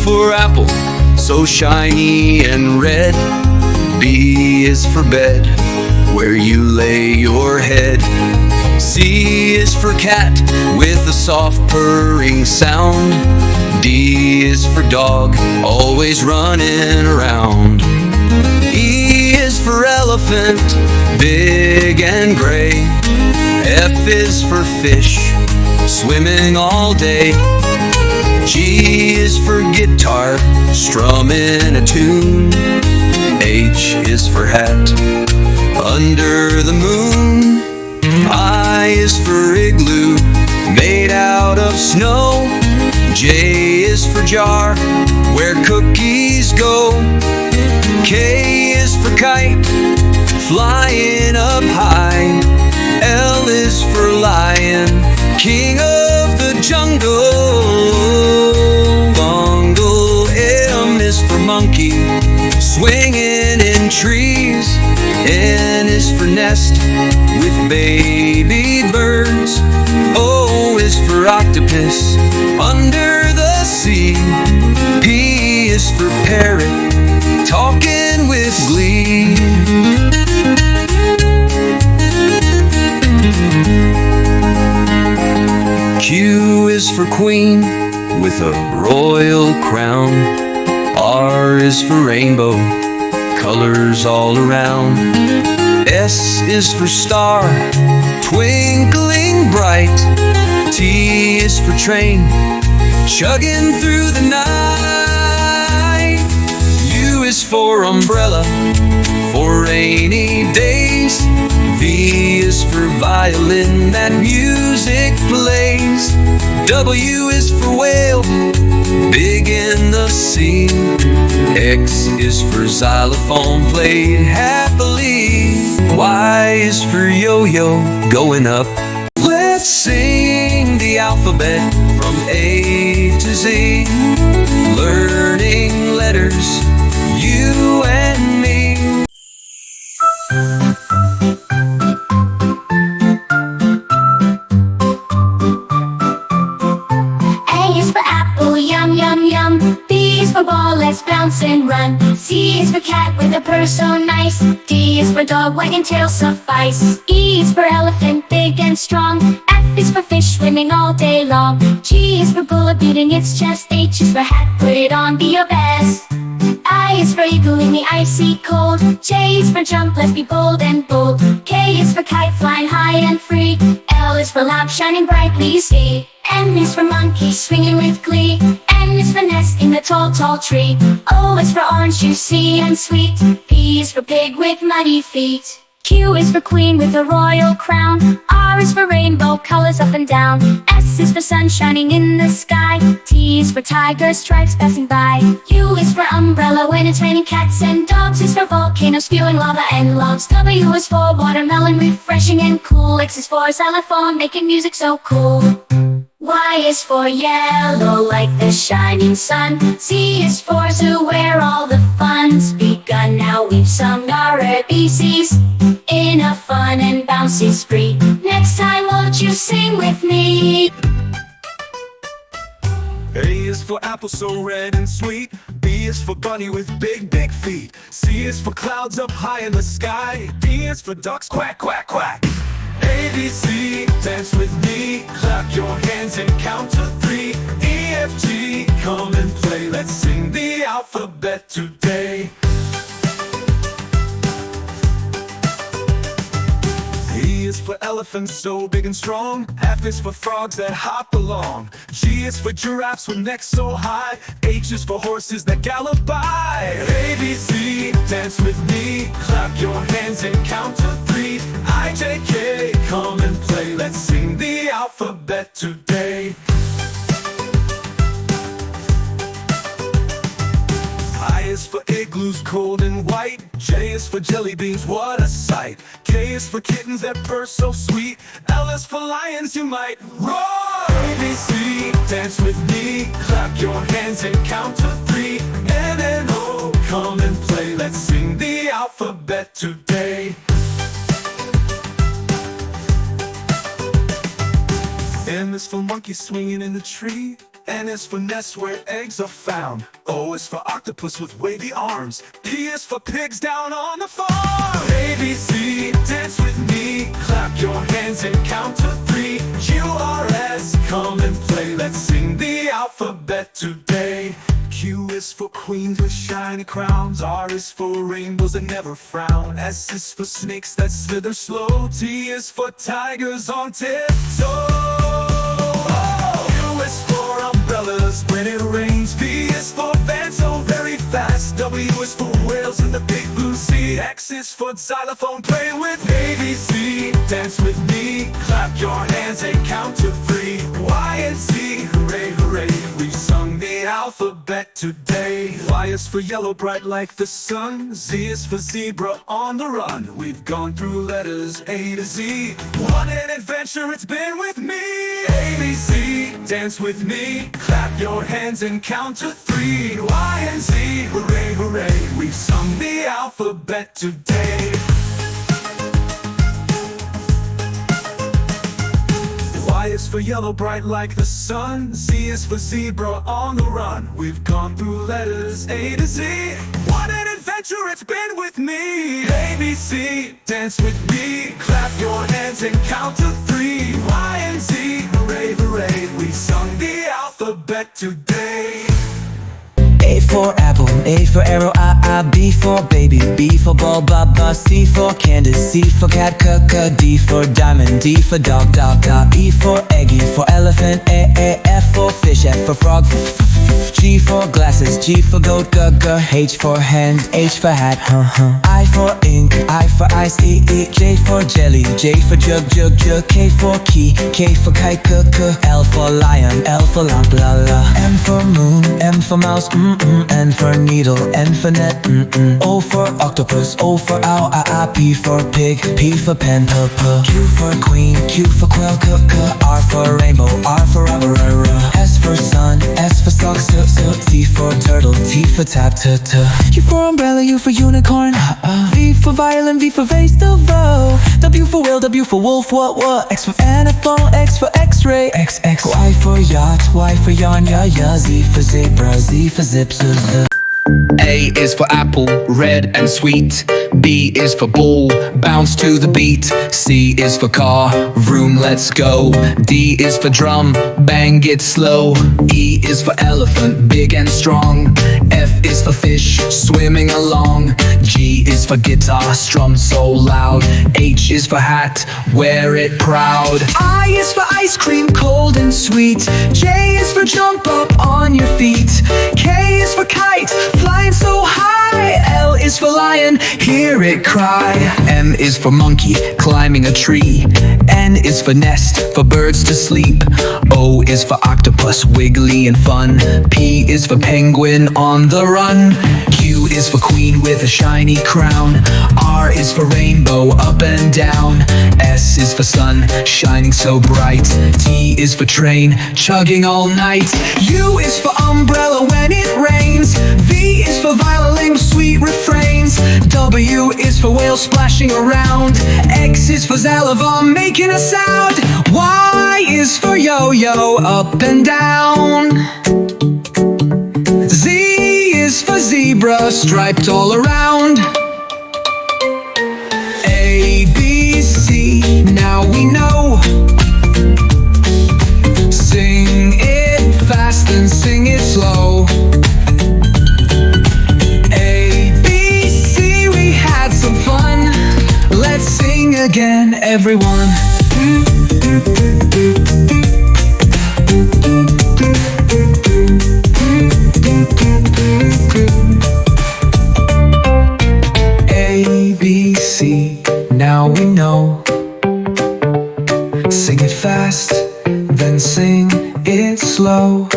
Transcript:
for apple, so shiny and red. B is for bed, where you lay your head. C is for cat, with a soft purring sound. D is for dog, always running around. E is for elephant, big and gray. F is for fish, swimming all day. G is for guitar, strumming a tune. H is for hat, under the moon. I is for igloo, made out of snow. J is for jar, where cookies go. K is for kite, flying up high. L is for lion, king of the jungle. Bongo. M is for monkey, swinging in trees. N is for nest, with baby birds. O is for octopus, under the sea. P is for parrot, talking with glee. Q is for queen, with a royal crown. R is for rainbow, colors all around. S is for star, twinkling bright. T is for train, chugging through the night. U is for umbrella, for rainy days. V is for violin, that music plays. W is for whale, big in the sea. X is for xylophone, played happily. Y is for yo-yo, going up. Let's sing the alphabet from A to Z, learning letters, you and me. A is for apple, yum, yum, yum. B is for ball, let's bounce and run. C is for cat, with a purr so nice. D is for dog, wagging tail suffice. E is for elephant, big and strong. F is for fish, swimming all day long. G is for bullet, beating its chest. H is for hat, put it on, be your best. I is for eagle in the icy cold. J is for jump, let's be bold and bold. K is for kite, flying high and free. L is for lamp, shining brightly, you see. M is for monkey, swinging with glee. N is for nest in the tall, tall tree. O is for orange, juicy and sweet. P is for pig with muddy feet. Q is for queen with a royal crown. R is for rainbow, colors up and down. S is for sun shining in the sky. T is for tiger, stripes passing by. U is for umbrella when it's raining. Cats and dogs is for volcano, spewing lava and logs. W is for watermelon, refreshing and cool. X is for xylophone, making music so cool. Y is for yellow, like the shining sun. Z is for zoo, where all the fun's begun. Now we've sung our ABCs in a fun and bouncy spree. Next time won't you sing with me? A is for apple so red and sweet. B is for bunny with big, big feet. C is for clouds up high in the sky. D is for ducks, quack, quack, quack. ABC, dance with me. Clap your hands and count to 3. E, F, G, come and play. Let's sing the alphabet today. E is for elephant so big and strong. F is for frogs that hop along. G is for giraffes with necks so high. H is for horses that gallop by. ABC, dance with me. Clap your hands and count to 3. I, J, K, come and play. Let's sing the alphabet today. I is for igloos cold and white. J is for jelly beans, what a sight. K is for kittens that purr so sweet. L is for lions, you might roar. ABC, dance with me. Clap your hands and count to 3. N and O, come and play. Let's sing the alphabet today. M is for monkey swinging in the tree. N is for nest where eggs are found. O is for octopus with wavy arms. P is for pigs down on the farm. ABC, dance with me. Clap your hands and count to 3. QRS, come and play. Let's sing the alphabet today. Q is for queens with shiny crowns. R is for rainbows that never frown. S is for snakes that slither slow. T is for tigers on tiptoe. U is for umbrellas when it rains. V is for van so very fast. W is for whales in the big blue sea. X is for xylophone, play with ABC. Dance with me, clap your hands and count to 3. Y and Z, hooray, hooray, we've sung the alphabet today. Y is for yellow, bright like the sun. Z is for zebra on the run. We've gone through letters A to Z. What an adventure it's been with me. ABC, dance with me, clap your hands and count to 3. Y and Z, hooray, hooray, we've sung the alphabet today. Y is for yellow, bright like the sun. Z is for zebra on the run. We've gone through letters A to Z. What an adventure it's been with me. ABC, dance with me, clap your hands and count to 3. Y and Z, hooray, hooray, we've sung the alphabet today. A for apple, A for arrow, I, B for baby, B for ball, ba, C for Kiddiz, C for cat, D for diamond, D for dog, E for egg, E for elephant, A, F for fish, F for frog, G for glasses, G for goat, H for hand, H for hat, I for ink, I for ice, E, J for jelly, J for jug, K for key, K for kite, L for lion, L for lamp, M for moon, M for mouse, N for needle, N for net, O for octopus, O for owl, P for pig, P for pen, Q for queen, Q for quail, R for rainbow, R for rubber, S for sun, S for socks, T for turtle, T for tap, U for umbrella, U for unicorn, V for violin, V for vegetable, W for whale, W for wolf, what, X for animal, X for x-ray, Y for yacht, Y for yarn, Z for zebra, Z for zip. A is for apple, red and sweet. B is for ball, bounce to the beat. C is for car, vroom, let's go. D is for drum, bang it slow. E is for elephant, big and strong. F is for fish, swimming along. G is for guitar, strum so loud. H is for hat, wear it proud. I is for ice cream, cold and sweet. J is for jump up on your feet. K is for kite, flying so high. L is for lion, hear it cry. M is for monkey, climbing a tree. N is for nest, for birds to sleep. O is for octopus, wiggly and fun. P is for penguin on the run. Q is for queen with a shiny crown. R is for rainbow, up and down. S is for sun, shining so bright. T is for train, chugging all night. U is for umbrella when it rains. V is for violin, sweet refrains. W is for whale splashing around. X is for xylophone, making a sound. Y is for yo-yo, up and down. Z is for zebra, striped all around. A, B, C, now we know. Sing it fast and sing it slow. A, B, C, we had some fun. Let's sing again, everyone. A, B, C, now we know. Sing it fast, then sing it slow.